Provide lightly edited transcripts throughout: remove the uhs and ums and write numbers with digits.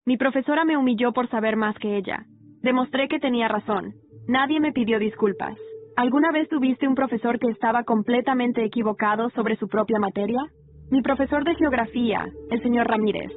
Mi profesora me humilló por saber más que ella. Demostré que tenía razón. Nadie me pidió disculpas. ¿Alguna vez tuviste un profesor que estaba completamente equivocado sobre su propia materia? Mi profesor de geografía, el señor Ramírez,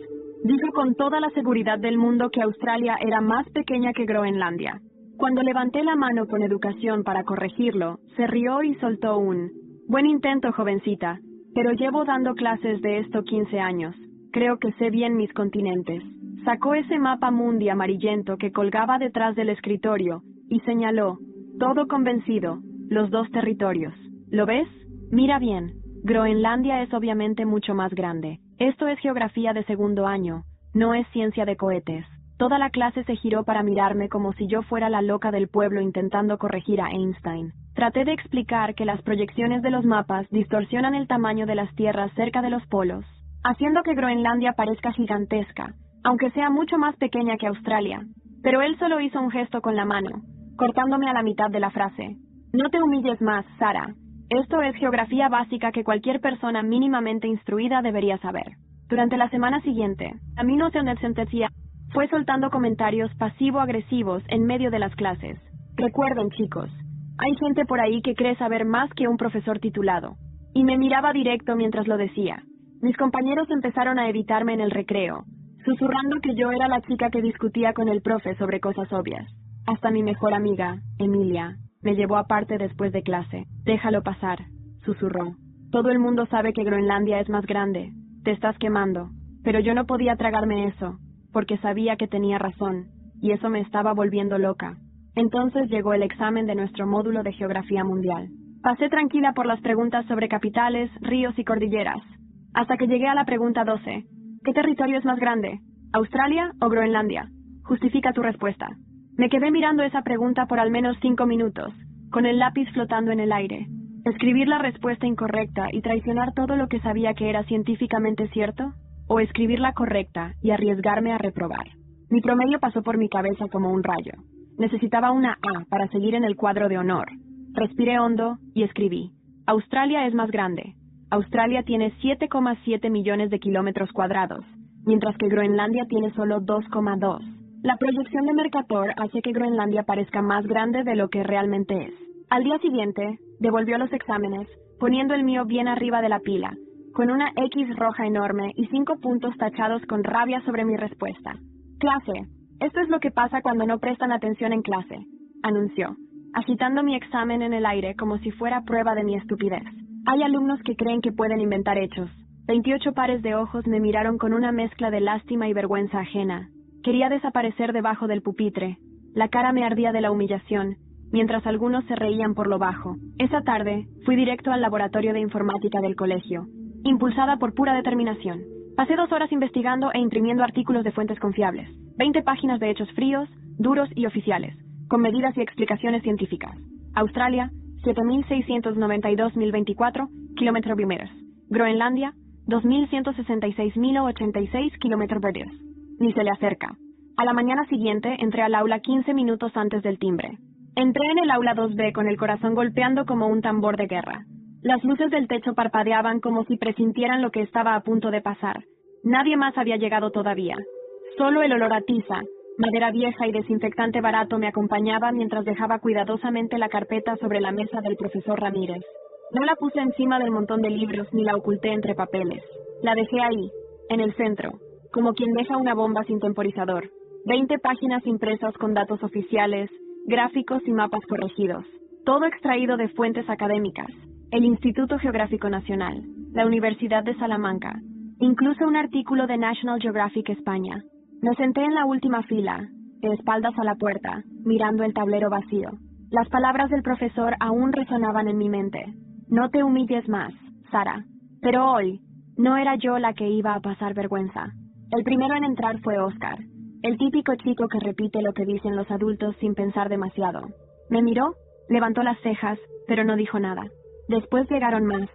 dijo con toda la seguridad del mundo que Australia era más pequeña que Groenlandia. Cuando levanté la mano con educación para corregirlo, se rió y soltó un buen intento, jovencita, pero llevo dando clases de esto 15 años. Creo que sé bien mis continentes. Sacó ese mapa mundi amarillento que colgaba detrás del escritorio y señaló, todo convencido, los dos territorios. ¿Lo ves? Mira bien. Groenlandia es obviamente mucho más grande. Esto es geografía de segundo año, no es ciencia de cohetes. Toda la clase se giró para mirarme como si yo fuera la loca del pueblo intentando corregir a Einstein. Traté de explicar que las proyecciones de los mapas distorsionan el tamaño de las tierras cerca de los polos, haciendo que Groenlandia parezca gigantesca, aunque sea mucho más pequeña que Australia. Pero él solo hizo un gesto con la mano, cortándome a la mitad de la frase. No te humilles más, Sara. Esto es geografía básica que cualquier persona mínimamente instruida debería saber. Durante la semana siguiente, a mí no se me sentía, fue soltando comentarios pasivo-agresivos en medio de las clases. Recuerden, chicos, hay gente por ahí que cree saber más que un profesor titulado. Y me miraba directo mientras lo decía. Mis compañeros empezaron a evitarme en el recreo, susurrando que yo era la chica que discutía con el profe sobre cosas obvias. Hasta mi mejor amiga, Emilia, me llevó aparte después de clase. Déjalo pasar, susurró. Todo el mundo sabe que Groenlandia es más grande. Te estás quemando. Pero yo no podía tragarme eso, porque sabía que tenía razón, y eso me estaba volviendo loca. Entonces llegó el examen de nuestro módulo de Geografía Mundial. Pasé tranquila por las preguntas sobre capitales, ríos y cordilleras, hasta que llegué a la pregunta 12. ¿Qué territorio es más grande? ¿Australia o Groenlandia? Justifica tu respuesta. Me quedé mirando esa pregunta por al menos 5 minutos, con el lápiz flotando en el aire. ¿Escribir la respuesta incorrecta y traicionar todo lo que sabía que era científicamente cierto? ¿O escribir la correcta y arriesgarme a reprobar? Mi promedio pasó por mi cabeza como un rayo. Necesitaba una A para seguir en el cuadro de honor. Respiré hondo y escribí. Australia es más grande. Australia tiene 7,7 millones de kilómetros cuadrados, mientras que Groenlandia tiene solo 2,2. La proyección de Mercator hace que Groenlandia parezca más grande de lo que realmente es. Al día siguiente, devolvió los exámenes, poniendo el mío bien arriba de la pila, con una X roja enorme y 5 puntos tachados con rabia sobre mi respuesta. Clase, esto es lo que pasa cuando no prestan atención en clase, anunció, agitando mi examen en el aire como si fuera prueba de mi estupidez. Hay alumnos que creen que pueden inventar hechos. 28 pares de ojos me miraron con una mezcla de lástima y vergüenza ajena. Quería desaparecer debajo del pupitre. La cara me ardía de la humillación, mientras algunos se reían por lo bajo. Esa tarde, fui directo al laboratorio de informática del colegio, impulsada por pura determinación. Pasé 2 horas investigando e imprimiendo artículos de fuentes confiables, 20 páginas de hechos fríos, duros y oficiales, con medidas y explicaciones científicas. Australia, 7.692.024 km². Groenlandia, 2.166.086 km². Ni se le acerca. A la mañana siguiente entré al aula 15 minutos antes del timbre. Entré en el aula 2B con el corazón golpeando como un tambor de guerra. Las luces del techo parpadeaban como si presintieran lo que estaba a punto de pasar. Nadie más había llegado todavía. Solo el olor a tiza, madera vieja y desinfectante barato me acompañaba mientras dejaba cuidadosamente la carpeta sobre la mesa del profesor Ramírez. No la puse encima del montón de libros ni la oculté entre papeles. La dejé ahí, en el centro, como quien deja una bomba sin temporizador. 20 páginas impresas con datos oficiales, gráficos y mapas corregidos. Todo extraído de fuentes académicas. El Instituto Geográfico Nacional, la Universidad de Salamanca, incluso un artículo de National Geographic España. Me senté en la última fila, de espaldas a la puerta, mirando el tablero vacío. Las palabras del profesor aún resonaban en mi mente. No te humilles más, Sara. Pero hoy, no era yo la que iba a pasar vergüenza. El primero en entrar fue Oscar, el típico chico que repite lo que dicen los adultos sin pensar demasiado. Me miró, levantó las cejas, pero no dijo nada. Después llegaron más.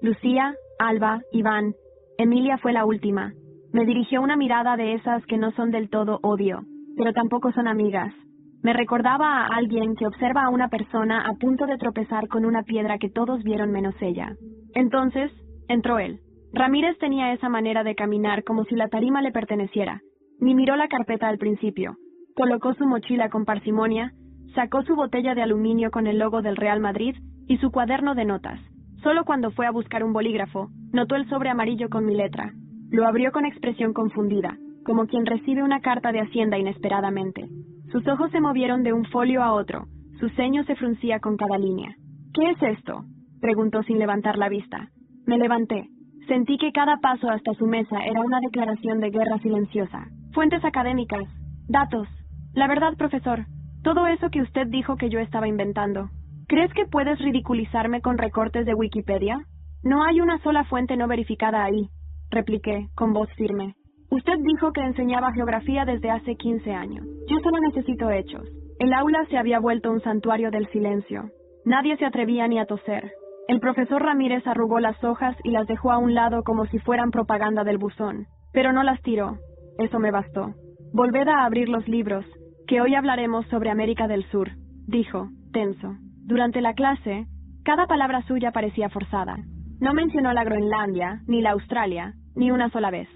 Lucía, Alba, Iván. Emilia fue la última. Me dirigió una mirada de esas que no son del todo odio, pero tampoco son amigas. Me recordaba a alguien que observa a una persona a punto de tropezar con una piedra que todos vieron menos ella. Entonces, entró él. Ramírez tenía esa manera de caminar como si la tarima le perteneciera. Ni miró la carpeta al principio. Colocó su mochila con parsimonia, sacó su botella de aluminio con el logo del Real Madrid y su cuaderno de notas. Solo cuando fue a buscar un bolígrafo, notó el sobre amarillo con mi letra. Lo abrió con expresión confundida, como quien recibe una carta de Hacienda inesperadamente. Sus ojos se movieron de un folio a otro, su ceño se fruncía con cada línea. ¿Qué es esto?, preguntó sin levantar la vista. Me levanté. Sentí que cada paso hasta su mesa era una declaración de guerra silenciosa. Fuentes académicas, datos. La verdad, profesor, todo eso que usted dijo que yo estaba inventando. ¿Crees que puedes ridiculizarme con recortes de Wikipedia? No hay una sola fuente no verificada ahí, repliqué, con voz firme. Usted dijo que enseñaba geografía desde hace 15 años. Yo solo necesito hechos. El aula se había vuelto un santuario del silencio. Nadie se atrevía ni a toser. El profesor Ramírez arrugó las hojas y las dejó a un lado como si fueran propaganda del buzón. Pero no las tiró. Eso me bastó. Volved a abrir los libros, que hoy hablaremos sobre América del Sur, dijo, tenso. Durante la clase, cada palabra suya parecía forzada. No mencionó la Groenlandia, ni la Australia, ni una sola vez.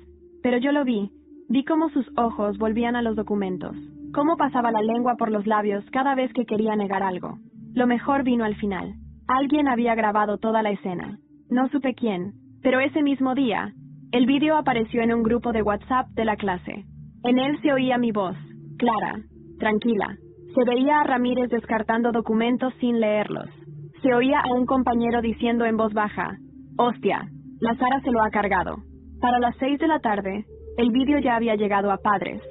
Pero yo lo vi. Vi cómo sus ojos volvían a los documentos, cómo pasaba la lengua por los labios cada vez que quería negar algo. Lo mejor vino al final. Alguien había grabado toda la escena. No supe quién, pero ese mismo día, el vídeo apareció en un grupo de WhatsApp de la clase. En él se oía mi voz, clara, tranquila. Se veía a Ramírez descartando documentos sin leerlos. Se oía a un compañero diciendo en voz baja, «Hostia, la Sara se lo ha cargado». Para las 6 de la tarde, el vídeo ya había llegado a padres,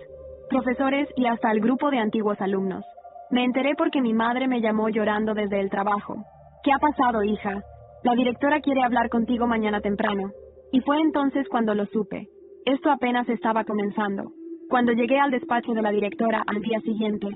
profesores y hasta al grupo de antiguos alumnos. Me enteré porque mi madre me llamó llorando desde el trabajo. «¿Qué ha pasado, hija? La directora quiere hablar contigo mañana temprano». Y fue entonces cuando lo supe. Esto apenas estaba comenzando. Cuando llegué al despacho de la directora al día siguiente,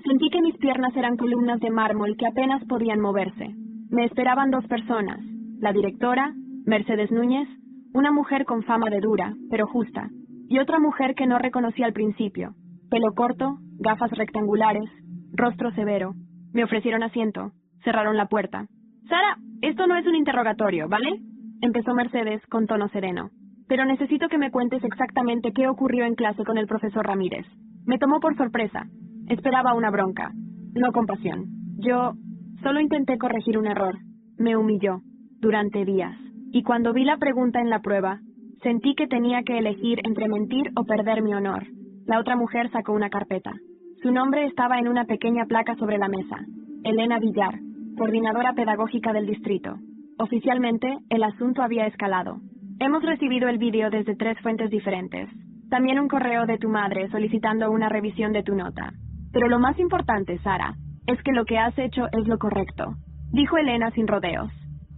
sentí que mis piernas eran columnas de mármol que apenas podían moverse. Me esperaban 2 personas, la directora, Mercedes Núñez, una mujer con fama de dura, pero justa, y otra mujer que no reconocí al principio, pelo corto, gafas rectangulares, rostro severo. Me ofrecieron asiento, cerraron la puerta. «Sara, esto no es un interrogatorio, ¿vale?», empezó Mercedes con tono sereno. «Pero necesito que me cuentes exactamente qué ocurrió en clase con el profesor Ramírez». Me tomó por sorpresa. Esperaba una bronca, no compasión. Yo solo intenté corregir un error. Me humilló durante días. Y cuando vi la pregunta en la prueba, sentí que tenía que elegir entre mentir o perder mi honor. La otra mujer sacó una carpeta. Su nombre estaba en una pequeña placa sobre la mesa. Elena Villar, coordinadora pedagógica del distrito. Oficialmente, el asunto había escalado. Hemos recibido el vídeo desde 3 fuentes diferentes. También un correo de tu madre solicitando una revisión de tu nota. Pero lo más importante, Sara, es que lo que has hecho es lo correcto, dijo Elena sin rodeos.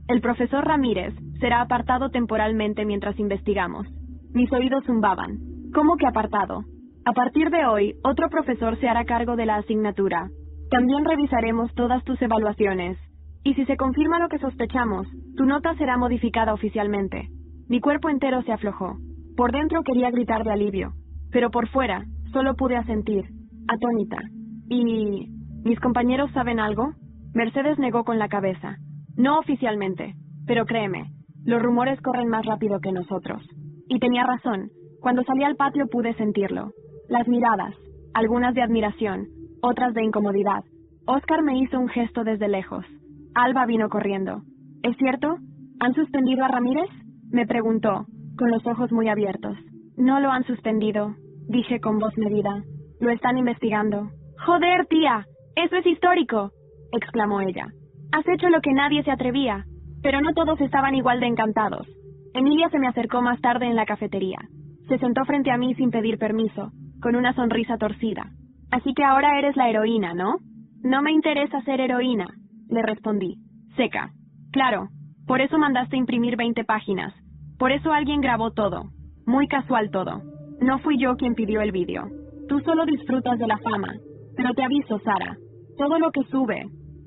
El profesor Ramírez será apartado temporalmente mientras investigamos. Mis oídos zumbaban. ¿Cómo que apartado? A partir de hoy, otro profesor se hará cargo de la asignatura. También revisaremos todas tus evaluaciones. Y si se confirma lo que sospechamos, tu nota será modificada oficialmente. Mi cuerpo entero se aflojó. Por dentro quería gritar de alivio, pero por fuera solo pude asentir, atónita. ¿Y mis compañeros saben algo? Mercedes negó con la cabeza. No oficialmente, pero créeme, los rumores corren más rápido que nosotros. Y tenía razón. Cuando salí al patio pude sentirlo. Las miradas, algunas de admiración, otras de incomodidad. Óscar me hizo un gesto desde lejos. Alba vino corriendo. ¿Es cierto? ¿Han suspendido a Ramírez?, me preguntó, con los ojos muy abiertos. No lo han suspendido, dije con voz medida. Lo están investigando. ¡Joder, tía! ¡Eso es histórico!, exclamó ella. Has hecho lo que nadie se atrevía. Pero no todos estaban igual de encantados. Emilia se me acercó más tarde en la cafetería. Se sentó frente a mí sin pedir permiso, con una sonrisa torcida. Así que ahora eres la heroína, ¿no? No me interesa ser heroína, le respondí, seca. Claro, por eso mandaste imprimir 20 páginas. Por eso alguien grabó todo. Muy casual todo. No fui yo quien pidió el vídeo. Tú solo disfrutas de la fama. Pero te aviso, Sara, todo lo que sube.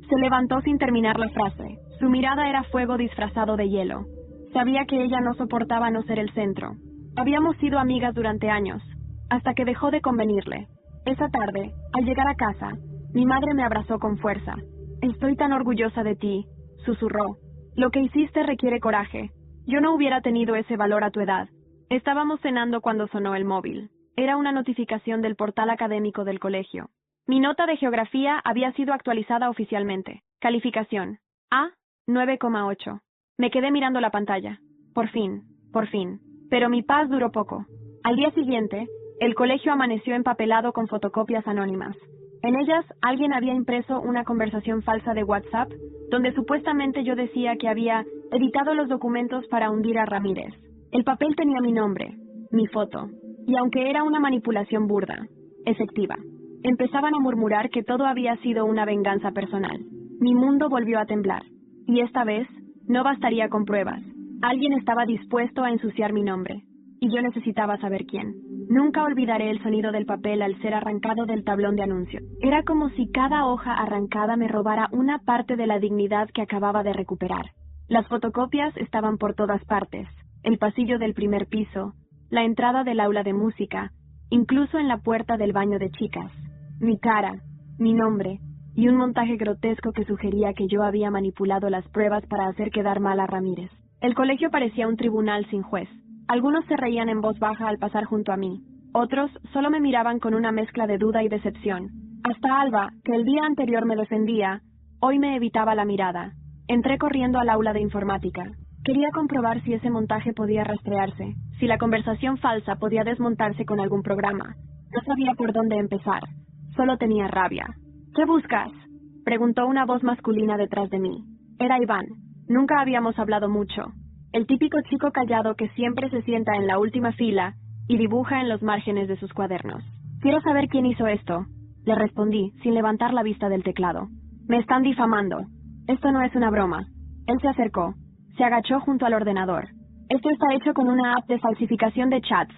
Se levantó sin terminar la frase. Su mirada era fuego disfrazado de hielo. Sabía que ella no soportaba no ser el centro. Habíamos sido amigas durante años, hasta que dejó de convenirle. Esa tarde, al llegar a casa, mi madre me abrazó con fuerza. Estoy tan orgullosa de ti, susurró. Lo que hiciste requiere coraje. Yo no hubiera tenido ese valor a tu edad. Estábamos cenando cuando sonó el móvil. Era una notificación del portal académico del colegio. Mi nota de geografía había sido actualizada oficialmente. Calificación: A, 9,8. Me quedé mirando la pantalla. Por fin, por fin. Pero mi paz duró poco. Al día siguiente, el colegio amaneció empapelado con fotocopias anónimas. En ellas, alguien había impreso una conversación falsa de WhatsApp, donde supuestamente yo decía que había editado los documentos para hundir a Ramírez. El papel tenía mi nombre, mi foto, y aunque era una manipulación burda, efectiva, empezaban a murmurar que todo había sido una venganza personal. Mi mundo volvió a temblar, y esta vez no bastaría con pruebas. Alguien estaba dispuesto a ensuciar mi nombre, y yo necesitaba saber quién. Nunca olvidaré el sonido del papel al ser arrancado del tablón de anuncios. Era como si cada hoja arrancada me robara una parte de la dignidad que acababa de recuperar. Las fotocopias estaban por todas partes: el pasillo del primer piso, la entrada del aula de música, incluso en la puerta del baño de chicas. Mi cara, mi nombre, y un montaje grotesco que sugería que yo había manipulado las pruebas para hacer quedar mal a Ramírez. El colegio parecía un tribunal sin juez. Algunos se reían en voz baja al pasar junto a mí. Otros solo me miraban con una mezcla de duda y decepción. Hasta Alba, que el día anterior me defendía, hoy me evitaba la mirada. Entré corriendo al aula de informática. Quería comprobar si ese montaje podía rastrearse, si la conversación falsa podía desmontarse con algún programa. No sabía por dónde empezar. Solo tenía rabia. ¿Qué buscas?, preguntó una voz masculina detrás de mí. Era Iván. Nunca habíamos hablado mucho. El típico chico callado que siempre se sienta en la última fila y dibuja en los márgenes de sus cuadernos. Quiero saber quién hizo esto, le respondí, sin levantar la vista del teclado. Me están difamando. Esto no es una broma. Él se acercó. Se agachó junto al ordenador. Esto está hecho con una app de falsificación de chats.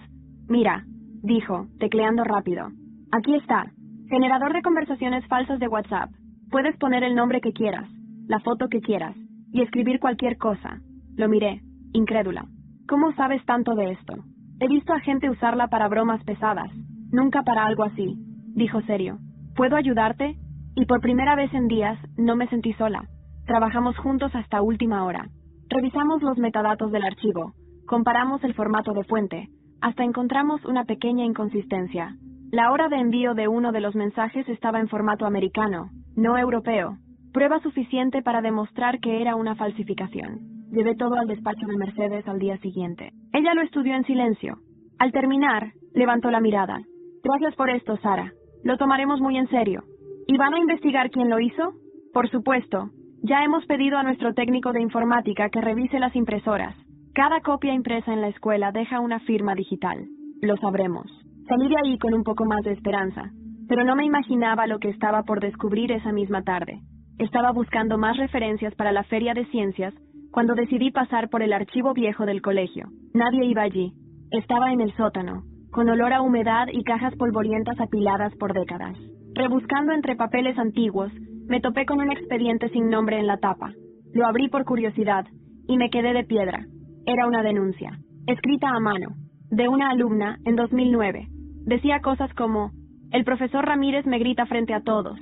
Mira, dijo, tecleando rápido. Aquí está. Generador de conversaciones falsas de WhatsApp. Puedes poner el nombre que quieras, la foto que quieras, y escribir cualquier cosa. Lo miré, incrédula. ¿Cómo sabes tanto de esto? He visto a gente usarla para bromas pesadas, nunca para algo así, dijo serio. ¿Puedo ayudarte? Y por primera vez en días no me sentí sola. Trabajamos juntos hasta última hora. Revisamos los metadatos del archivo, comparamos el formato de fuente, hasta encontramos una pequeña inconsistencia. La hora de envío de uno de los mensajes estaba en formato americano, no europeo. Prueba suficiente para demostrar que era una falsificación. Llevé todo al despacho de Mercedes al día siguiente. Ella lo estudió en silencio. Al terminar, levantó la mirada. Gracias por esto, Sara. Lo tomaremos muy en serio. ¿Y van a investigar quién lo hizo? Por supuesto. Ya hemos pedido a nuestro técnico de informática que revise las impresoras. Cada copia impresa en la escuela deja una firma digital. Lo sabremos. Salí de ahí con un poco más de esperanza, pero no me imaginaba lo que estaba por descubrir esa misma tarde. Estaba buscando más referencias para la feria de ciencias cuando decidí pasar por el archivo viejo del colegio. Nadie iba allí. Estaba en el sótano, con olor a humedad y cajas polvorientas apiladas por décadas. Rebuscando entre papeles antiguos, me topé con un expediente sin nombre en la tapa. Lo abrí por curiosidad y me quedé de piedra. Era una denuncia, escrita a mano, de una alumna en 2009. Decía cosas como: el profesor Ramírez me grita frente a todos,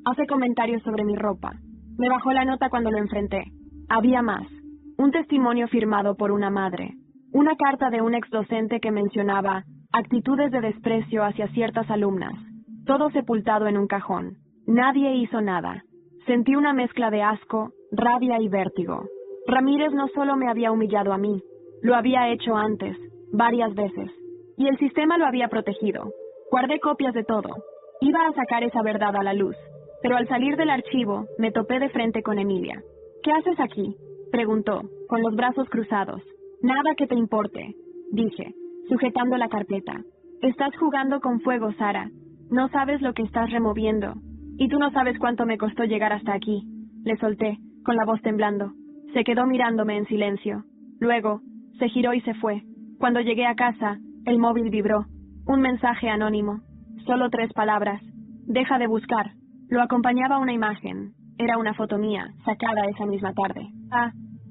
hace comentarios sobre mi ropa. Me bajó la nota cuando lo enfrenté. Había más. Un testimonio firmado por una madre. Una carta de un exdocente que mencionaba actitudes de desprecio hacia ciertas alumnas. Todo sepultado en un cajón. Nadie hizo nada. Sentí una mezcla de asco, rabia y vértigo. Ramírez no solo me había humillado a mí, lo había hecho antes, varias veces. Y el sistema lo había protegido. Guardé copias de todo. Iba a sacar esa verdad a la luz. Pero al salir del archivo, me topé de frente con Emilia. ¿Qué haces aquí?, preguntó, con los brazos cruzados. Nada que te importe, dije, sujetando la carpeta. Estás jugando con fuego, Sara. No sabes lo que estás removiendo. Y tú no sabes cuánto me costó llegar hasta aquí. Le solté, con la voz temblando. Se quedó mirándome en silencio. Luego, se giró y se fue. Cuando llegué a casa, el móvil vibró. Un mensaje anónimo. Solo 3 palabras. Deja de buscar. Lo acompañaba una imagen. Era una foto mía, sacada esa misma tarde.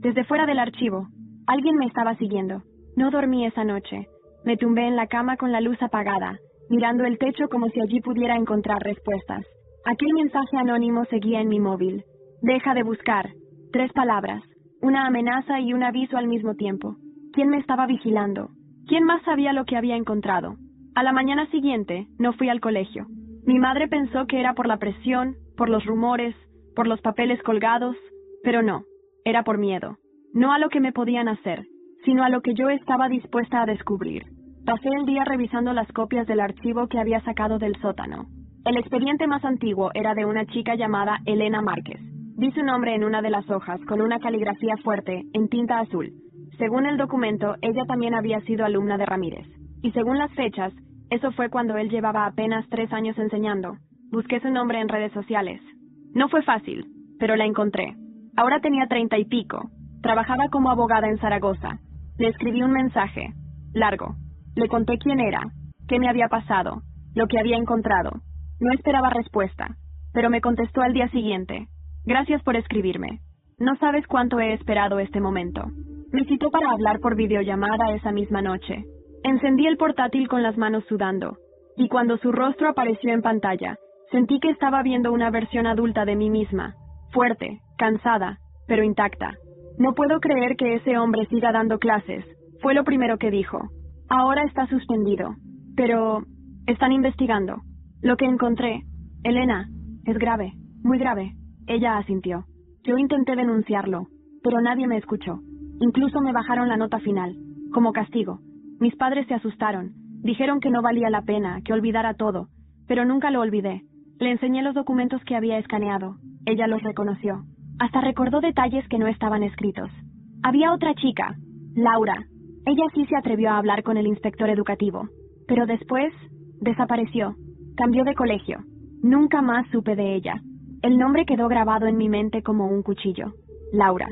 Desde fuera del archivo. Alguien me estaba siguiendo. No dormí esa noche. Me tumbé en la cama con la luz apagada, mirando el techo como si allí pudiera encontrar respuestas. Aquel mensaje anónimo seguía en mi móvil. Deja de buscar. 3 palabras. Una amenaza y un aviso al mismo tiempo. ¿Quién me estaba vigilando? ¿Quién más sabía lo que había encontrado? A la mañana siguiente, no fui al colegio. Mi madre pensó que era por la presión, por los rumores, por los papeles colgados, pero no, era por miedo. No a lo que me podían hacer, sino a lo que yo estaba dispuesta a descubrir. Pasé el día revisando las copias del archivo que había sacado del sótano. El expediente más antiguo era de una chica llamada Elena Márquez. Vi su nombre en una de las hojas con una caligrafía fuerte, en tinta azul. Según el documento, ella también había sido alumna de Ramírez. Y según las fechas, eso fue cuando él llevaba apenas 3 años enseñando. Busqué su nombre en redes sociales. No fue fácil, pero la encontré. Ahora tenía 30 y pico. Trabajaba como abogada en Zaragoza. Le escribí un mensaje, largo. Le conté quién era, qué me había pasado, lo que había encontrado. No esperaba respuesta, pero me contestó al día siguiente. Gracias por escribirme. No sabes cuánto he esperado este momento. Me citó para hablar por videollamada esa misma noche. Encendí el portátil con las manos sudando, y cuando su rostro apareció en pantalla, sentí que estaba viendo una versión adulta de mí misma, fuerte, cansada, pero intacta. No puedo creer que ese hombre siga dando clases, fue lo primero que dijo. Ahora está suspendido, pero están investigando. Lo que encontré, Elena, es grave, muy grave. Ella asintió. Yo intenté denunciarlo, pero nadie me escuchó. Incluso me bajaron la nota final, como castigo. Mis padres se asustaron, dijeron que no valía la pena, que olvidara todo, pero nunca lo olvidé. Le enseñé los documentos que había escaneado. Ella los reconoció. Hasta recordó detalles que no estaban escritos. Había otra chica, Laura. Ella sí se atrevió a hablar con el inspector educativo, pero después desapareció. Cambió de colegio. Nunca más supe de ella. El nombre quedó grabado en mi mente como un cuchillo. Laura.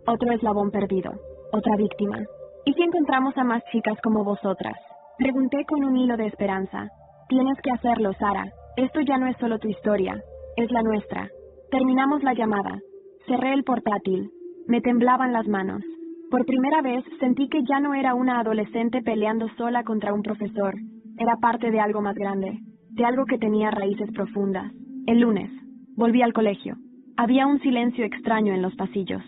Otro eslabón perdido. Otra víctima. ¿Y si encontramos a más chicas como vosotras? Pregunté con un hilo de esperanza. Tienes que hacerlo, Sara. Esto ya no es solo tu historia, es la nuestra. Terminamos la llamada. Cerré el portátil. Me temblaban las manos. Por primera vez sentí que ya no era una adolescente peleando sola contra un profesor. Era parte de algo más grande, de algo que tenía raíces profundas. El lunes, volví al colegio. Había un silencio extraño en los pasillos.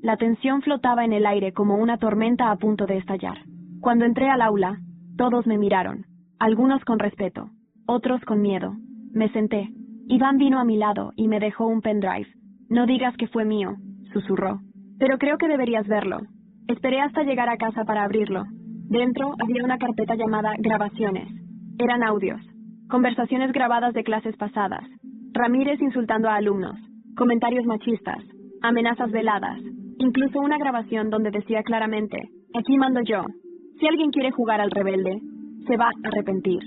La tensión flotaba en el aire como una tormenta a punto de estallar. Cuando entré al aula, todos me miraron, algunos con respeto, otros con miedo. Me senté. Iván vino a mi lado y me dejó un pendrive. No digas que fue mío, susurró. Pero creo que deberías verlo. Esperé hasta llegar a casa para abrirlo. Dentro había una carpeta llamada Grabaciones. Eran audios, conversaciones grabadas de clases pasadas, Ramírez insultando a alumnos, comentarios machistas, amenazas veladas, incluso una grabación donde decía claramente, aquí mando yo. Si alguien quiere jugar al rebelde, se va a arrepentir.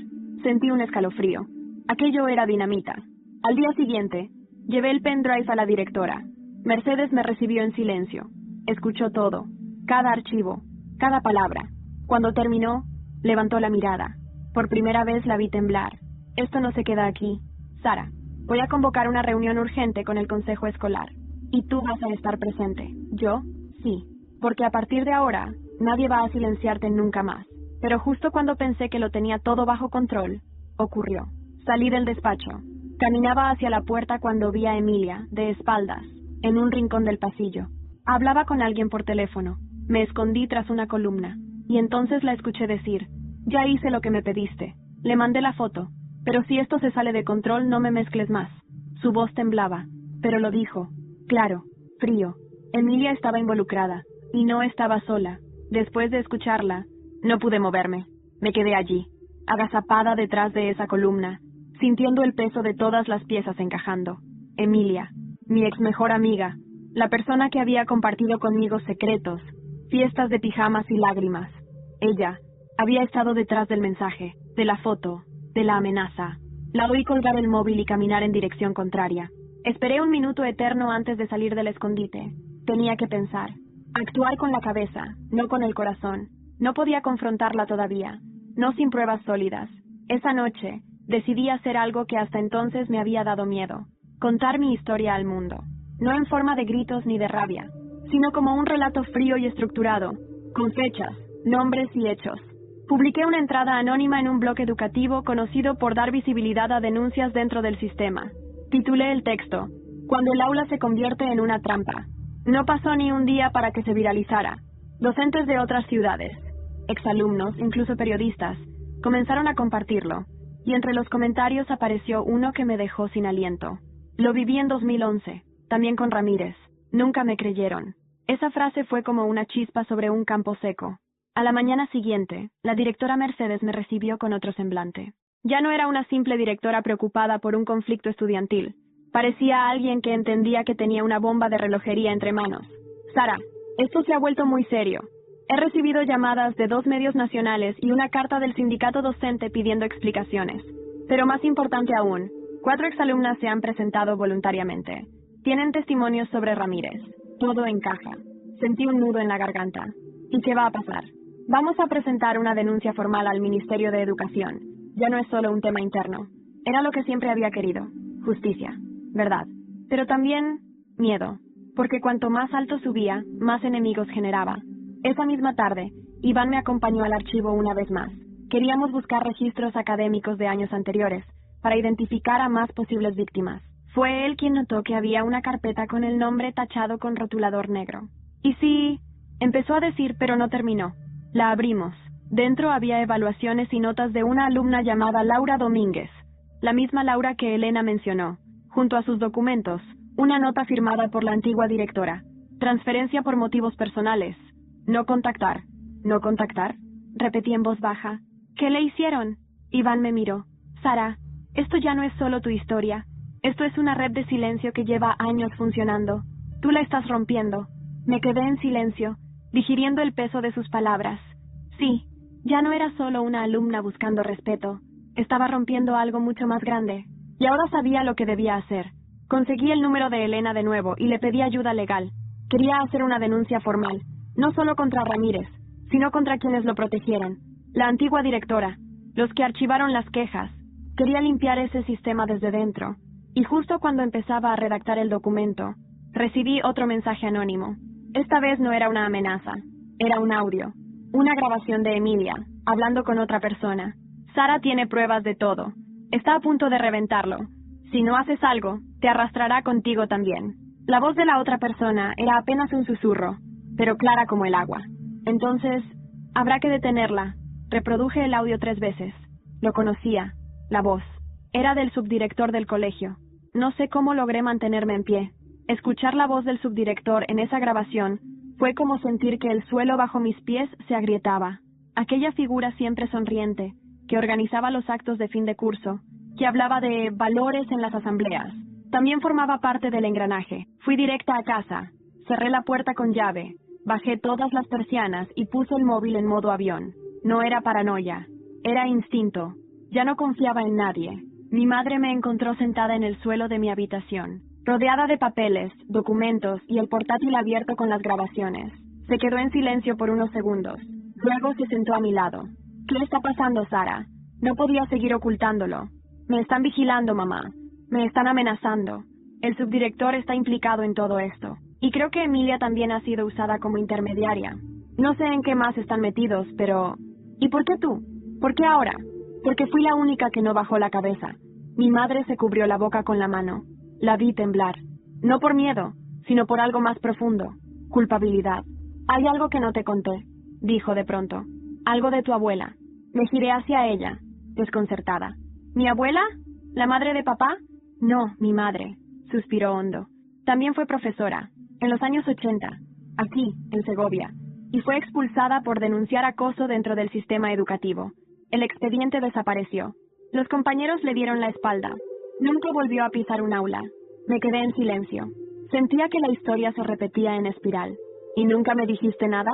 Sentí un escalofrío. Aquello era dinamita. Al día siguiente, llevé el pendrive a la directora. Mercedes me recibió en silencio. Escuchó todo, cada archivo, cada palabra. Cuando terminó, levantó la mirada. Por primera vez la vi temblar. Esto no se queda aquí. Sara, voy a convocar una reunión urgente con el consejo escolar. Y tú vas a estar presente. ¿Yo? Sí. Porque a partir de ahora, nadie va a silenciarte nunca más. Pero justo cuando pensé que lo tenía todo bajo control, ocurrió. Salí del despacho. Caminaba hacia la puerta cuando vi a Emilia, de espaldas, en un rincón del pasillo. Hablaba con alguien por teléfono. Me escondí tras una columna. Y entonces la escuché decir, ya hice lo que me pediste. Le mandé la foto. Pero si esto se sale de control, no me mezcles más. Su voz temblaba, pero lo dijo. Claro, frío. Emilia estaba involucrada, y no estaba sola. Después de escucharla, no pude moverme. Me quedé allí, agazapada detrás de esa columna, sintiendo el peso de todas las piezas encajando. Emilia, mi ex mejor amiga, la persona que había compartido conmigo secretos, fiestas de pijamas y lágrimas. Ella había estado detrás del mensaje, de la foto, de la amenaza. La oí colgar el móvil y caminar en dirección contraria. Esperé un minuto eterno antes de salir del escondite. Tenía que pensar. Actuar con la cabeza, no con el corazón. No podía confrontarla todavía, no sin pruebas sólidas. Esa noche, decidí hacer algo que hasta entonces me había dado miedo. Contar mi historia al mundo. No en forma de gritos ni de rabia, sino como un relato frío y estructurado, con fechas, nombres y hechos. Publiqué una entrada anónima en un blog educativo conocido por dar visibilidad a denuncias dentro del sistema. Titulé el texto, Cuando el aula se convierte en una trampa. No pasó ni un día para que se viralizara. Docentes de otras ciudades, exalumnos, incluso periodistas, Comenzaron a compartirlo, y entre los comentarios apareció uno que me dejó sin aliento. Lo viví en 2011, también con Ramírez. Nunca me creyeron. Esa frase fue como una chispa sobre un campo seco. A la mañana siguiente, la directora Mercedes me recibió con otro semblante. Ya no era una simple directora preocupada por un conflicto estudiantil. Parecía alguien que entendía que tenía una bomba de relojería entre manos. Sara, esto se ha vuelto muy serio. He recibido llamadas de 2 medios nacionales y una carta del sindicato docente pidiendo explicaciones. Pero más importante aún, 4 exalumnas se han presentado voluntariamente. Tienen testimonios sobre Ramírez. Todo encaja. Sentí un nudo en la garganta. ¿Y qué va a pasar? Vamos a presentar una denuncia formal al Ministerio de Educación. Ya no es solo un tema interno. Era lo que siempre había querido. Justicia. Verdad. Pero también miedo. Porque cuanto más alto subía, más enemigos generaba. Esa misma tarde, Iván me acompañó al archivo una vez más. Queríamos buscar registros académicos de años anteriores, para identificar a más posibles víctimas. Fue él quien notó que había una carpeta con el nombre tachado con rotulador negro. Y sí, empezó a decir, pero no terminó. La abrimos. Dentro había evaluaciones y notas de una alumna llamada Laura Domínguez, la misma Laura que Elena mencionó. Junto a sus documentos, una nota firmada por la antigua directora. Transferencia por motivos personales. No contactar. ¿No contactar? Repetí en voz baja. ¿Qué le hicieron? Iván me miró. Sara, esto ya no es solo tu historia. Esto es una red de silencio que lleva años funcionando. Tú la estás rompiendo. Me quedé en silencio, digiriendo el peso de sus palabras. Sí, ya no era solo una alumna buscando respeto. Estaba rompiendo algo mucho más grande. Y ahora sabía lo que debía hacer. Conseguí el número de Elena de nuevo y le pedí ayuda legal. Quería hacer una denuncia formal, no solo contra Ramírez, sino contra quienes lo protegieron. La antigua directora, los que archivaron las quejas. Quería limpiar ese sistema desde dentro. Y justo cuando empezaba a redactar el documento, recibí otro mensaje anónimo. Esta vez no era una amenaza, era un audio. Una grabación de Emilia, hablando con otra persona. Sara tiene pruebas de todo. Está a punto de reventarlo. Si no haces algo, te arrastrará contigo también. La voz de la otra persona era apenas un susurro, pero clara como el agua. Entonces, habrá que detenerla. Reproduje el audio 3 veces. Lo conocía. La voz. Era del subdirector del colegio. No sé cómo logré mantenerme en pie. Escuchar la voz del subdirector en esa grabación fue como sentir que el suelo bajo mis pies se agrietaba. Aquella figura siempre sonriente, que organizaba los actos de fin de curso, que hablaba de valores en las asambleas, también formaba parte del engranaje. Fui directa a casa, cerré la puerta con llave, bajé todas las persianas y puse el móvil en modo avión. No era paranoia, era instinto. Ya no confiaba en nadie. Mi madre me encontró sentada en el suelo de mi habitación, rodeada de papeles, documentos y el portátil abierto con las grabaciones. Se quedó en silencio por unos segundos. Luego se sentó a mi lado. ¿Qué está pasando, Sara? No podía seguir ocultándolo. Me están vigilando, mamá. Me están amenazando. El subdirector está implicado en todo esto. Y creo que Emilia también ha sido usada como intermediaria. No sé en qué más están metidos, pero... ¿Y por qué tú? ¿Por qué ahora? Porque fui la única que no bajó la cabeza. Mi madre se cubrió la boca con la mano. La vi temblar. No por miedo, sino por algo más profundo. Culpabilidad. Hay algo que no te conté, dijo de pronto. Algo de tu abuela. Me giré hacia ella, desconcertada. ¿Mi abuela? ¿La madre de papá? No, mi madre, suspiró hondo. También fue profesora, en los años 80, aquí, en Segovia, y fue expulsada por denunciar acoso dentro del sistema educativo. El expediente desapareció. Los compañeros le dieron la espalda. Nunca volvió a pisar un aula. Me quedé en silencio. Sentía que la historia se repetía en espiral. ¿Y nunca me dijiste nada?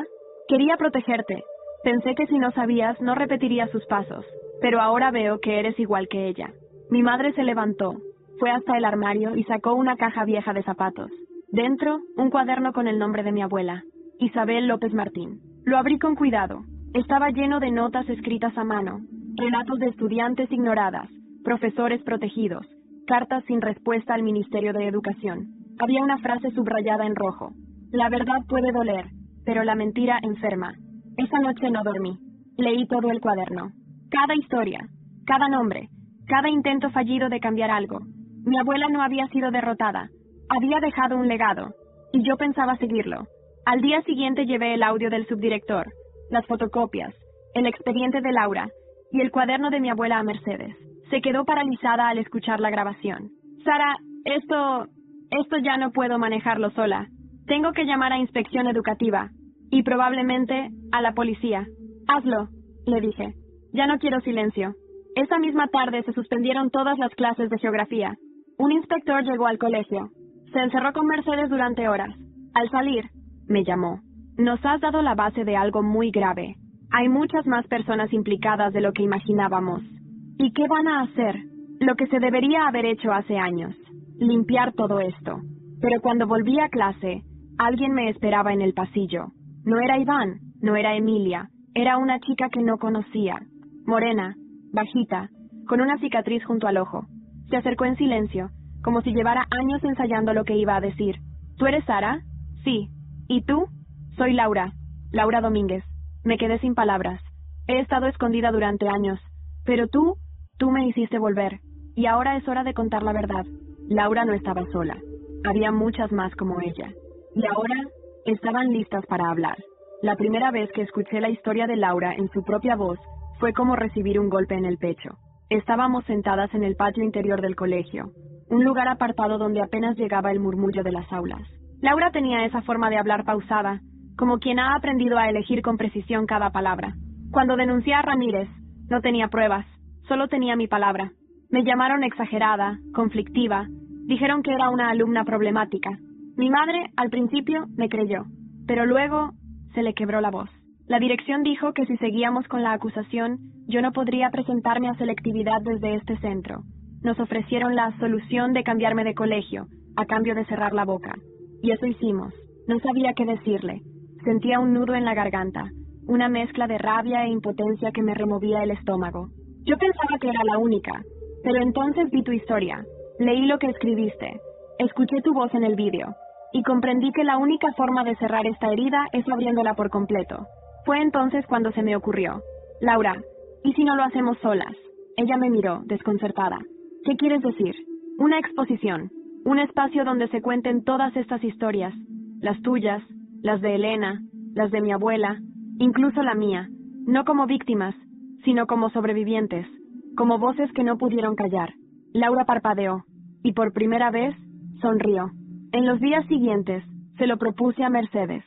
Quería protegerte. Pensé que si no sabías, no repetirías sus pasos. Pero ahora veo que eres igual que ella. Mi madre se levantó, fue hasta el armario y sacó una caja vieja de zapatos. Dentro, un cuaderno con el nombre de mi abuela, Isabel López Martín. Lo abrí con cuidado. Estaba lleno de notas escritas a mano, relatos de estudiantes ignoradas, profesores protegidos, cartas sin respuesta al Ministerio de Educación. Había una frase subrayada en rojo. La verdad puede doler, pero la mentira enferma. Esa noche no dormí. Leí todo el cuaderno. Cada historia, cada nombre, cada intento fallido de cambiar algo. Mi abuela no había sido derrotada. Había dejado un legado. Y yo pensaba seguirlo. Al día siguiente llevé el audio del subdirector, las fotocopias, el expediente de Laura, y el cuaderno de mi abuela a Mercedes. Se quedó paralizada al escuchar la grabación. Sara, esto ya no puedo manejarlo sola. Tengo que llamar a inspección educativa y probablemente a la policía. Hazlo, le dije. Ya no quiero silencio. Esa misma tarde se suspendieron todas las clases de geografía. Un inspector llegó al colegio. Se encerró con Mercedes durante horas. Al salir, me llamó. Nos has dado la base de algo muy grave. Hay muchas más personas implicadas de lo que imaginábamos. ¿Y qué van a hacer? Lo que se debería haber hecho hace años. Limpiar todo esto. Pero cuando volví a clase, alguien me esperaba en el pasillo. No era Iván, no era Emilia. Era una chica que no conocía. Morena, bajita, con una cicatriz junto al ojo. Se acercó en silencio, como si llevara años ensayando lo que iba a decir. ¿Tú eres Sara? Sí. ¿Y tú? Soy Laura. Laura Domínguez. Me quedé sin palabras. He estado escondida durante años. Pero tú me hiciste volver. Y ahora es hora de contar la verdad. Laura no estaba sola. Había muchas más como ella. Y ahora estaban listas para hablar. La primera vez que escuché la historia de Laura en su propia voz fue como recibir un golpe en el pecho. Estábamos sentadas en el patio interior del colegio, un lugar apartado donde apenas llegaba el murmullo de las aulas. Laura tenía esa forma de hablar pausada, como quien ha aprendido a elegir con precisión cada palabra. Cuando denuncié a Ramírez, no tenía pruebas, solo tenía mi palabra. Me llamaron exagerada, conflictiva, dijeron que era una alumna problemática. Mi madre, al principio, me creyó, pero luego se le quebró la voz. La dirección dijo que si seguíamos con la acusación, yo no podría presentarme a selectividad desde este centro. Nos ofrecieron la solución de cambiarme de colegio, a cambio de cerrar la boca. Y eso hicimos. No sabía qué decirle. Sentía un nudo en la garganta, una mezcla de rabia e impotencia que me removía el estómago. Yo pensaba que era la única, pero entonces vi tu historia, leí lo que escribiste, escuché tu voz en el vídeo, y comprendí que la única forma de cerrar esta herida es abriéndola por completo. Fue entonces cuando se me ocurrió. Laura, ¿y si no lo hacemos solas? Ella me miró, desconcertada. ¿Qué quieres decir? Una exposición, un espacio donde se cuenten todas estas historias, las tuyas, las de Elena, las de mi abuela, incluso la mía, no como víctimas, sino como sobrevivientes, como voces que no pudieron callar. Laura parpadeó, y por primera vez, sonrió. En los días siguientes, se lo propuse a Mercedes.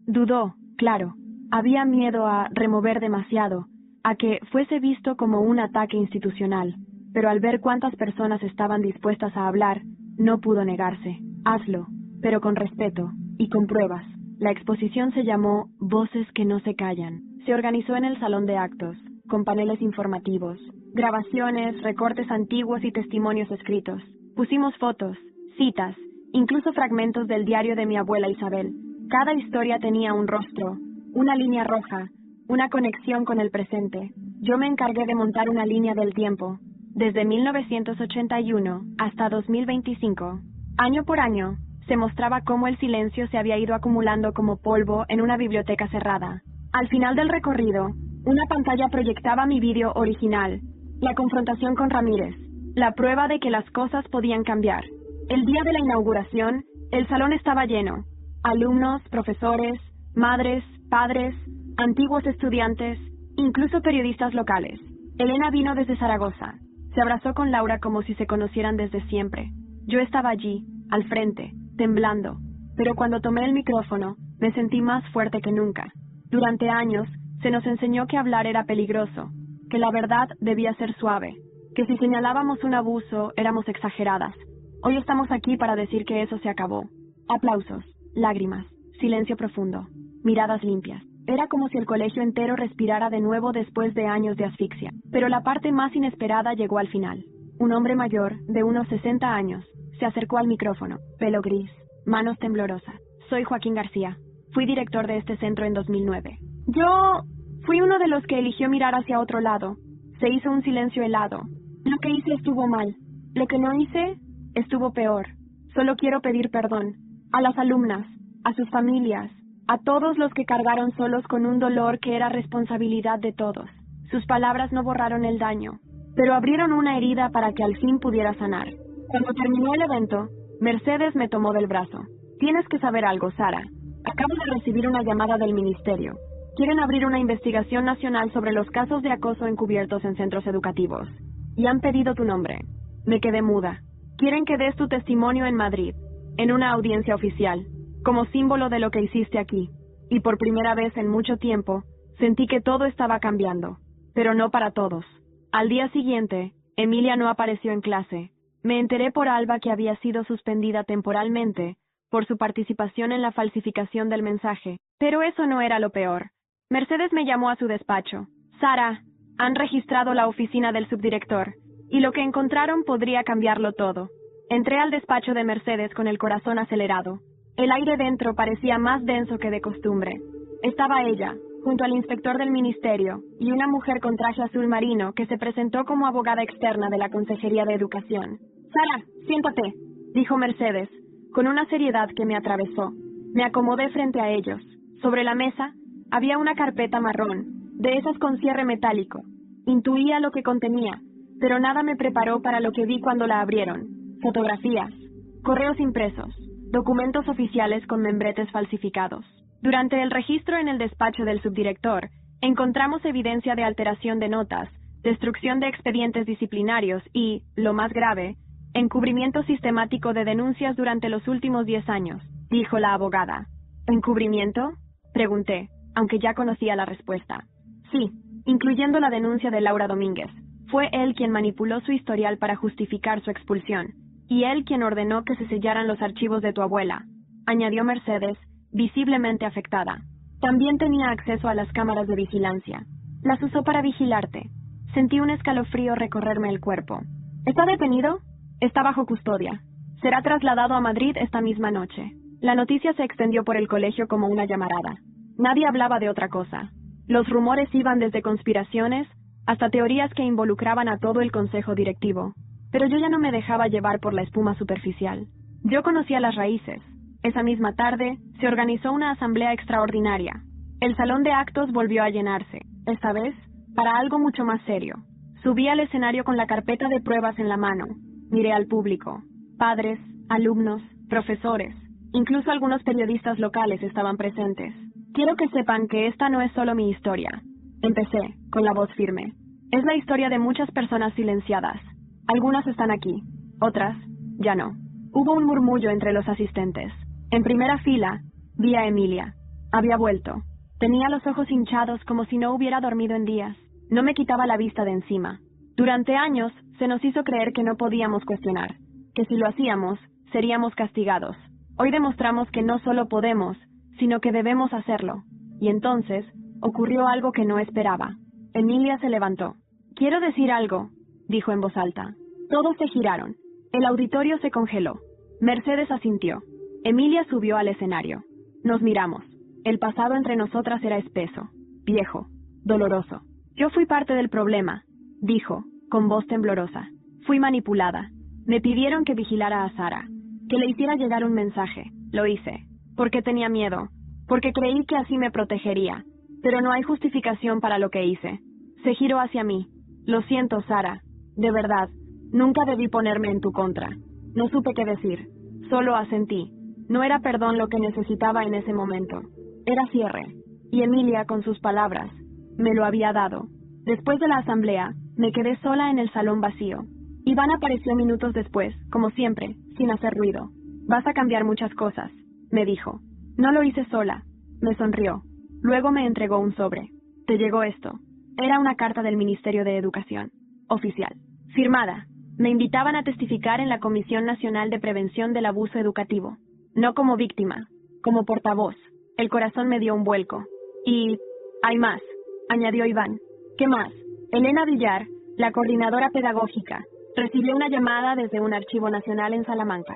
Dudó, claro. Había miedo a remover demasiado, a que fuese visto como un ataque institucional, pero al ver cuántas personas estaban dispuestas a hablar, no pudo negarse. Hazlo, pero con respeto y con pruebas. La exposición se llamó Voces que no se callan. Se organizó en el salón de actos, con paneles informativos, grabaciones, recortes antiguos y testimonios escritos. Pusimos fotos, citas, incluso fragmentos del diario de mi abuela Isabel. Cada historia tenía un rostro, una línea roja, una conexión con el presente. Yo me encargué de montar una línea del tiempo, desde 1981 hasta 2025. Año por año, se mostraba cómo el silencio se había ido acumulando como polvo en una biblioteca cerrada. Al final del recorrido, una pantalla proyectaba mi vídeo original, la confrontación con Ramírez, la prueba de que las cosas podían cambiar. El día de la inauguración, el salón estaba lleno. Alumnos, profesores, madres, padres, antiguos estudiantes, incluso periodistas locales. Elena vino desde Zaragoza. Se abrazó con Laura como si se conocieran desde siempre. Yo estaba allí, al frente, temblando, pero cuando tomé el micrófono, me sentí más fuerte que nunca. Durante años, se nos enseñó que hablar era peligroso, que la verdad debía ser suave, que si señalábamos un abuso, éramos exageradas. Hoy estamos aquí para decir que eso se acabó. Aplausos, lágrimas, silencio profundo, miradas limpias. Era como si el colegio entero respirara de nuevo después de años de asfixia. Pero la parte más inesperada llegó al final. Un hombre mayor, de unos 60 años, se acercó al micrófono, pelo gris, manos temblorosas. Soy Joaquín García. Fui director de este centro en 2009. Yo fui uno de los que eligió mirar hacia otro lado. Se hizo un silencio helado. Lo que hice estuvo mal. Lo que no hice estuvo peor. Solo quiero pedir perdón. A las alumnas, a sus familias, a todos los que cargaron solos con un dolor que era responsabilidad de todos. Sus palabras no borraron el daño, pero abrieron una herida para que al fin pudiera sanar. Cuando terminó el evento, Mercedes me tomó del brazo. Tienes que saber algo, Sara. Acabo de recibir una llamada del ministerio. Quieren abrir una investigación nacional sobre los casos de acoso encubiertos en centros educativos. Y han pedido tu nombre. Me quedé muda. Quieren que des tu testimonio en Madrid, en una audiencia oficial, como símbolo de lo que hiciste aquí. Y por primera vez en mucho tiempo, sentí que todo estaba cambiando. Pero no para todos. Al día siguiente, Emilia no apareció en clase. Me enteré por Alba que había sido suspendida temporalmente por su participación en la falsificación del mensaje. Pero eso no era lo peor. Mercedes me llamó a su despacho. Sara, han registrado la oficina del subdirector, y lo que encontraron podría cambiarlo todo. Entré al despacho de Mercedes con el corazón acelerado. El aire dentro parecía más denso que de costumbre. Estaba ella, junto al inspector del ministerio, y una mujer con traje azul marino que se presentó como abogada externa de la Consejería de Educación. Sara, siéntate, dijo Mercedes, con una seriedad que me atravesó. Me acomodé frente a ellos. Sobre la mesa había una carpeta marrón, de esas con cierre metálico. Intuía lo que contenía, pero nada me preparó para lo que vi cuando la abrieron. Fotografías, correos impresos, documentos oficiales con membretes falsificados. Durante el registro en el despacho del subdirector, encontramos evidencia de alteración de notas, destrucción de expedientes disciplinarios y, lo más grave, encubrimiento sistemático de denuncias durante los últimos 10 años, dijo la abogada. ¿Encubrimiento?, pregunté, aunque ya conocía la respuesta. Sí, incluyendo la denuncia de Laura Domínguez. Fue él quien manipuló su historial para justificar su expulsión, y él quien ordenó que se sellaran los archivos de tu abuela, añadió Mercedes, visiblemente afectada. También tenía acceso a las cámaras de vigilancia. Las usó para vigilarte. Sentí un escalofrío recorrerme el cuerpo. ¿Está detenido? Está bajo custodia. Será trasladado a Madrid esta misma noche. La noticia se extendió por el colegio como una llamarada. Nadie hablaba de otra cosa. Los rumores iban desde conspiraciones hasta teorías que involucraban a todo el consejo directivo. Pero yo ya no me dejaba llevar por la espuma superficial. Yo conocía las raíces. Esa misma tarde, se organizó una asamblea extraordinaria. El salón de actos volvió a llenarse, esta vez, para algo mucho más serio. Subí al escenario con la carpeta de pruebas en la mano. Miré al público. Padres, alumnos, profesores, incluso algunos periodistas locales estaban presentes. Quiero que sepan que esta no es solo mi historia. Empecé, con la voz firme. Es la historia de muchas personas silenciadas. Algunas están aquí, otras, ya no. Hubo un murmullo entre los asistentes. En primera fila, vi a Emilia. Había vuelto. Tenía los ojos hinchados como si no hubiera dormido en días. No me quitaba la vista de encima. Durante años, se nos hizo creer que no podíamos cuestionar, que si lo hacíamos, seríamos castigados. Hoy demostramos que no solo podemos, sino que debemos hacerlo. Y entonces, ocurrió algo que no esperaba. Emilia se levantó. Quiero decir algo, dijo en voz alta. Todos se giraron. El auditorio se congeló. Mercedes asintió. Emilia subió al escenario. Nos miramos. El pasado entre nosotras era espeso, viejo, doloroso. Yo fui parte del problema, dijo, con voz temblorosa. Fui manipulada. Me pidieron que vigilara a Sara, que le hiciera llegar un mensaje. Lo hice, porque tenía miedo, porque creí que así me protegería. Pero no hay justificación para lo que hice. Se giró hacia mí. Lo siento, Sara. De verdad, nunca debí ponerme en tu contra. No supe qué decir. Solo asentí. No era perdón lo que necesitaba en ese momento. Era cierre. Y Emilia, con sus palabras, me lo había dado. Después de la asamblea, me quedé sola en el salón vacío. Iván apareció minutos después, como siempre, sin hacer ruido. Vas a cambiar muchas cosas, me dijo. No lo hice sola. Me sonrió. Luego me entregó un sobre. Te llegó esto. Era una carta del Ministerio de Educación. Oficial. Firmada. Me invitaban a testificar en la Comisión Nacional de Prevención del Abuso Educativo. No como víctima, como portavoz. El corazón me dio un vuelco. Y hay más, añadió Iván. ¿Qué más? Elena Villar, la coordinadora pedagógica, recibió una llamada desde un archivo nacional en Salamanca.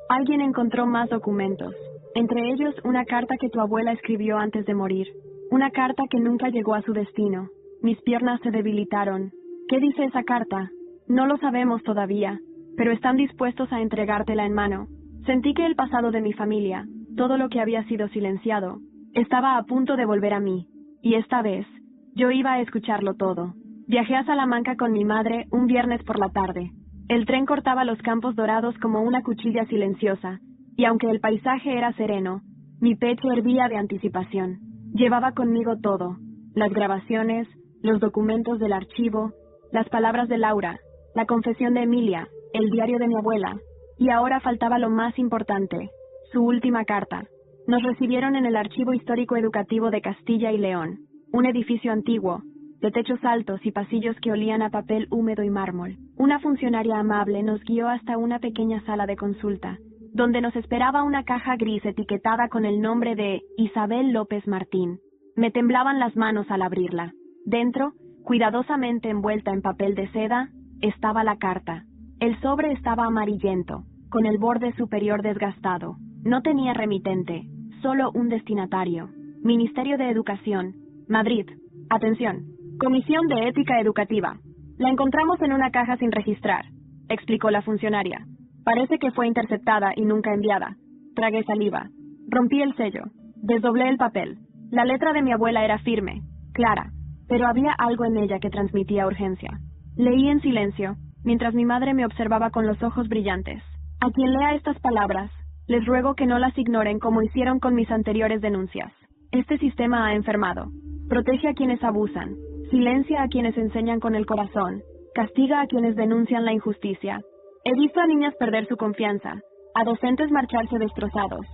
Alguien encontró más documentos, entre ellos una carta que tu abuela escribió antes de morir. Una carta que nunca llegó a su destino. Mis piernas se debilitaron. ¿Qué dice esa carta? No lo sabemos todavía, pero están dispuestos a entregártela en mano. Sentí que el pasado de mi familia, todo lo que había sido silenciado, estaba a punto de volver a mí. Y esta vez, yo iba a escucharlo todo. Viajé a Salamanca con mi madre un viernes por la tarde. El tren cortaba los campos dorados como una cuchilla silenciosa, y aunque el paisaje era sereno, mi pecho hervía de anticipación. Llevaba conmigo todo: las grabaciones, los documentos del archivo, las palabras de Laura, la confesión de Emilia, el diario de mi abuela, y ahora faltaba lo más importante, su última carta. Nos recibieron en el Archivo Histórico Educativo de Castilla y León, un edificio antiguo, de techos altos y pasillos que olían a papel húmedo y mármol. Una funcionaria amable nos guió hasta una pequeña sala de consulta, donde nos esperaba una caja gris etiquetada con el nombre de Isabel López Martín. Me temblaban las manos al abrirla. Dentro, cuidadosamente envuelta en papel de seda, estaba la carta. El sobre estaba amarillento, con el borde superior desgastado. No tenía remitente, solo un destinatario. Ministerio de Educación, Madrid. Atención. Comisión de Ética Educativa. La encontramos en una caja sin registrar, explicó la funcionaria. Parece que fue interceptada y nunca enviada. Tragué saliva. Rompí el sello. Desdoblé el papel. La letra de mi abuela era firme, clara, pero había algo en ella que transmitía urgencia. Leí en silencio, mientras mi madre me observaba con los ojos brillantes. A quien lea estas palabras, les ruego que no las ignoren como hicieron con mis anteriores denuncias. Este sistema ha enfermado. Protege a quienes abusan, silencia a quienes enseñan con el corazón, castiga a quienes denuncian la injusticia. He visto a niñas perder su confianza, a docentes marcharse destrozados,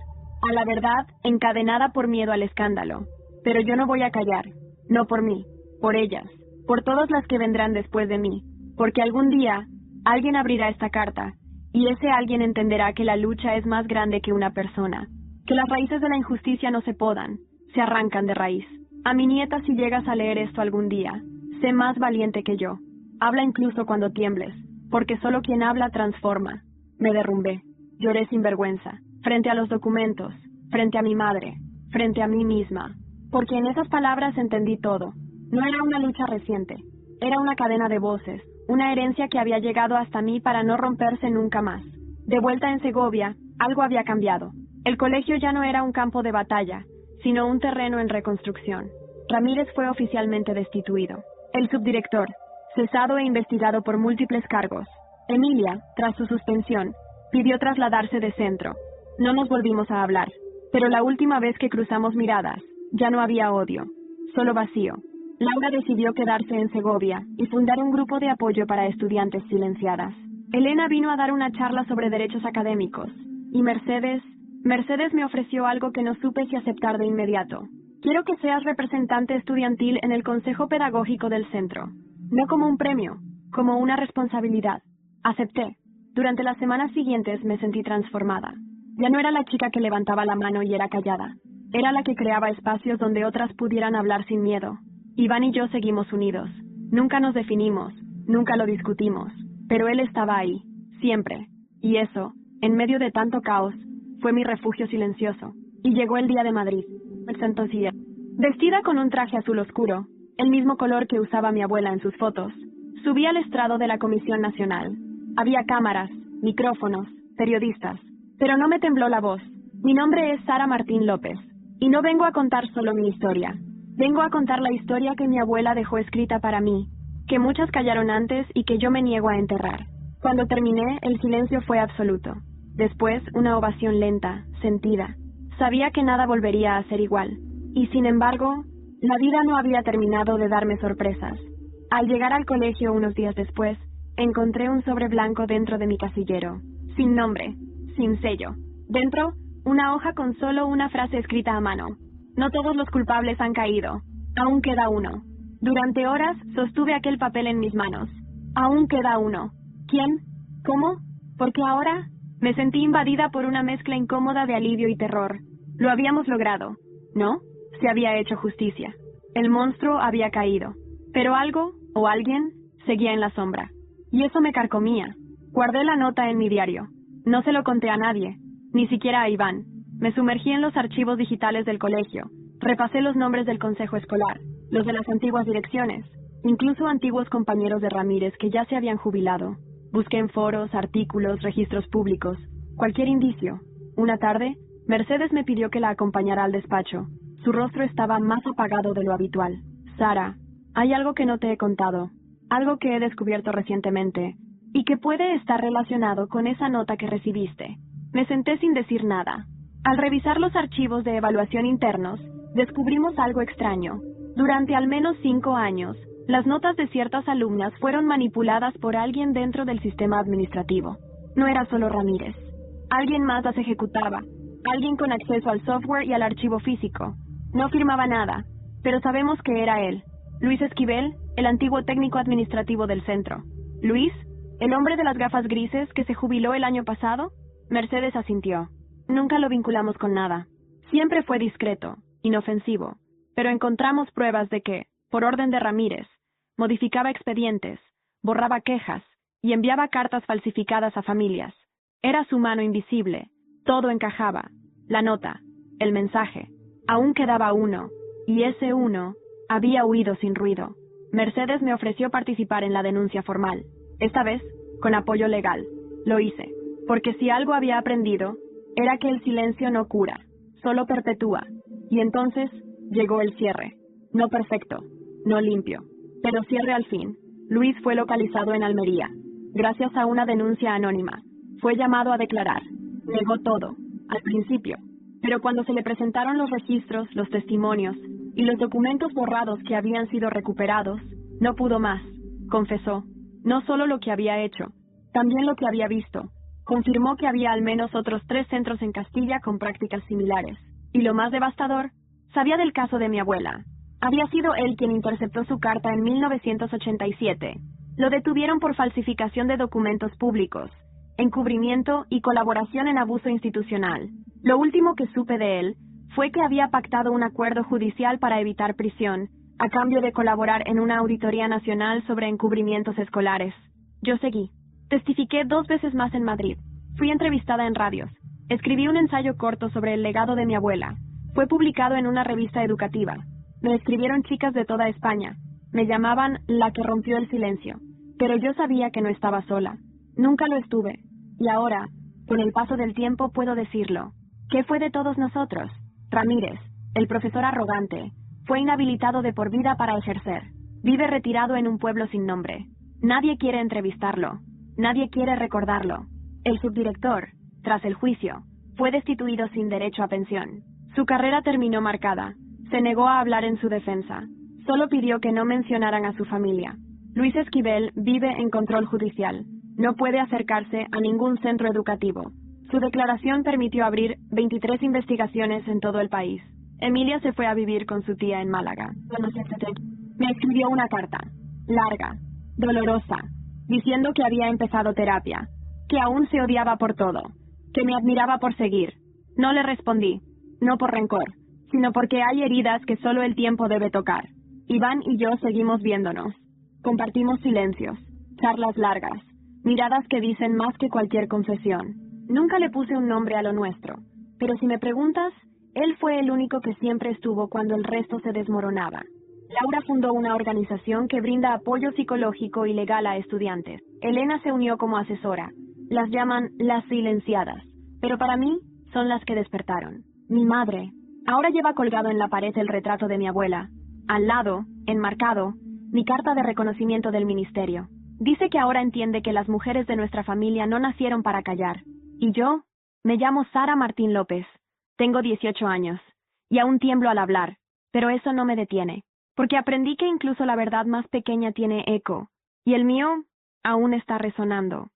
a la verdad encadenada por miedo al escándalo. Pero yo no voy a callar, no por mí, por ellas, por todas las que vendrán después de mí, porque algún día alguien abrirá esta carta, y ese alguien entenderá que la lucha es más grande que una persona, que las raíces de la injusticia no se podan, se arrancan de raíz. A mi nieta, si llegas a leer esto algún día, sé más valiente que yo. Habla incluso cuando tiembles, porque solo quien habla transforma. Me derrumbé, lloré sin vergüenza, frente a los documentos, frente a mi madre, frente a mí misma, porque en esas palabras entendí todo. No era una lucha reciente, era una cadena de voces, una herencia que había llegado hasta mí para no romperse nunca más. De vuelta en Segovia, algo había cambiado. El colegio ya no era un campo de batalla, sino un terreno en reconstrucción. Ramírez fue oficialmente destituido. El subdirector, cesado e investigado por múltiples cargos. Emilia, tras su suspensión, pidió trasladarse de centro. No nos volvimos a hablar, pero la última vez que cruzamos miradas, ya no había odio, solo vacío. Laura decidió quedarse en Segovia y fundar un grupo de apoyo para estudiantes silenciadas. Elena vino a dar una charla sobre derechos académicos, y Mercedes me ofreció algo que no supe si aceptar de inmediato. Quiero que seas representante estudiantil en el Consejo Pedagógico del centro. No como un premio, como una responsabilidad. Acepté. Durante las semanas siguientes me sentí transformada. Ya no era la chica que levantaba la mano y era callada. Era la que creaba espacios donde otras pudieran hablar sin miedo. Iván y yo seguimos unidos. Nunca nos definimos, nunca lo discutimos. Pero él estaba ahí, siempre. Y eso, en medio de tanto caos, fue mi refugio silencioso. Y llegó el día de Madrid. Me sentó vestida con un traje azul oscuro, el mismo color que usaba mi abuela en sus fotos. Subí al estrado de la Comisión Nacional. Había cámaras, micrófonos, periodistas. Pero no me tembló la voz. Mi nombre es Sara Martín López. Y no vengo a contar solo mi historia. Vengo a contar la historia que mi abuela dejó escrita para mí, que muchas callaron antes y que yo me niego a enterrar. Cuando terminé, el silencio fue absoluto. Después, una ovación lenta, sentida. Sabía que nada volvería a ser igual. Y sin embargo, la vida no había terminado de darme sorpresas. Al llegar al colegio unos días después, encontré un sobre blanco dentro de mi casillero. Sin nombre, sin sello. Dentro, una hoja con solo una frase escrita a mano. No todos los culpables han caído. Aún queda uno. Durante horas sostuve aquel papel en mis manos. Aún queda uno. ¿Quién? ¿Cómo? Porque ahora me sentí invadida por una mezcla incómoda de alivio y terror. Lo habíamos logrado, ¿no? Se había hecho justicia. El monstruo había caído. Pero algo, o alguien, seguía en la sombra. Y eso me carcomía. Guardé la nota en mi diario. No se lo conté a nadie, ni siquiera a Iván. Me sumergí en los archivos digitales del colegio. Repasé los nombres del consejo escolar, los de las antiguas direcciones, incluso antiguos compañeros de Ramírez que ya se habían jubilado. Busqué en foros, artículos, registros públicos, cualquier indicio. Una tarde, Mercedes me pidió que la acompañara al despacho. Su rostro estaba más apagado de lo habitual. Sara, hay algo que no te he contado, algo que he descubierto recientemente, y que puede estar relacionado con esa nota que recibiste. Me senté sin decir nada. Al revisar los archivos de evaluación internos, Descubrimos algo extraño. Durante al menos 5 años, las notas de ciertas alumnas fueron manipuladas por alguien dentro del sistema administrativo. No era solo Ramírez. Alguien más las ejecutaba. Alguien con acceso al software y al archivo físico. No firmaba nada, pero sabemos que era él. Luis Esquivel, el antiguo técnico administrativo del centro. Luis, el hombre de las gafas grises que se jubiló el año pasado. Mercedes asintió. Nunca lo vinculamos con nada. Siempre fue discreto, inofensivo, pero encontramos pruebas de que, por orden de Ramírez, modificaba expedientes, borraba quejas y enviaba cartas falsificadas a familias. Era su mano invisible. Todo encajaba. La nota, el mensaje. Aún quedaba uno, y ese uno había huido sin ruido. Mercedes me ofreció participar en la denuncia formal. Esta vez, con apoyo legal. Lo hice, porque si algo había aprendido, era que el silencio no cura, solo perpetúa. Y entonces, llegó el cierre. No perfecto, no limpio, pero cierre al fin. Luis fue localizado en Almería, gracias a una denuncia anónima. Fue llamado a declarar. Negó todo, al principio, pero cuando se le presentaron los registros, los testimonios y los documentos borrados que habían sido recuperados, no pudo más. Confesó, no solo lo que había hecho, también lo que había visto. Confirmó que había al menos otros 3 centros en Castilla con prácticas similares. Y lo más devastador, sabía del caso de mi abuela. Había sido él quien interceptó su carta en 1987. Lo detuvieron por falsificación de documentos públicos, encubrimiento y colaboración en abuso institucional. Lo último que supe de él fue que había pactado un acuerdo judicial para evitar prisión, a cambio de colaborar en una auditoría nacional sobre encubrimientos escolares. Yo seguí. Testifiqué 2 veces más en Madrid. Fui entrevistada en radios. Escribí un ensayo corto sobre el legado de mi abuela. Fue publicado en una revista educativa. Me escribieron chicas de toda España. Me llamaban la que rompió el silencio. Pero yo sabía que no estaba sola. Nunca lo estuve. Y ahora, con el paso del tiempo, puedo decirlo. ¿Qué fue de todos nosotros? Ramírez, el profesor arrogante, fue inhabilitado de por vida para ejercer. Vive retirado en un pueblo sin nombre. Nadie quiere entrevistarlo. Nadie quiere recordarlo. El subdirector, tras el juicio, fue destituido sin derecho a pensión. Su carrera terminó marcada. Se negó a hablar en su defensa. Solo pidió que no mencionaran a su familia. Luis Esquivel vive en control judicial. No puede acercarse a ningún centro educativo. Su declaración permitió abrir 23 investigaciones en todo el país. Emilia se fue a vivir con su tía en Málaga. Me escribió una carta, larga, dolorosa, diciendo que había empezado terapia, que aún se odiaba por todo, que me admiraba por seguir. No le respondí, no por rencor, sino porque hay heridas que solo el tiempo debe tocar. Iván y yo seguimos viéndonos. Compartimos silencios, charlas largas, miradas que dicen más que cualquier confesión. Nunca le puse un nombre a lo nuestro, pero si me preguntas, él fue el único que siempre estuvo cuando el resto se desmoronaba. Laura fundó una organización que brinda apoyo psicológico y legal a estudiantes. Elena se unió como asesora. Las llaman las silenciadas, pero para mí son las que despertaron. Mi madre. Ahora lleva colgado en la pared el retrato de mi abuela. Al lado, enmarcado, mi carta de reconocimiento del ministerio. Dice que ahora entiende que las mujeres de nuestra familia no nacieron para callar. Y yo, me llamo Sara Martín López. Tengo 18 años. Y aún tiemblo al hablar. Pero eso no me detiene. Porque aprendí que incluso la verdad más pequeña tiene eco. Y el mío aún está resonando.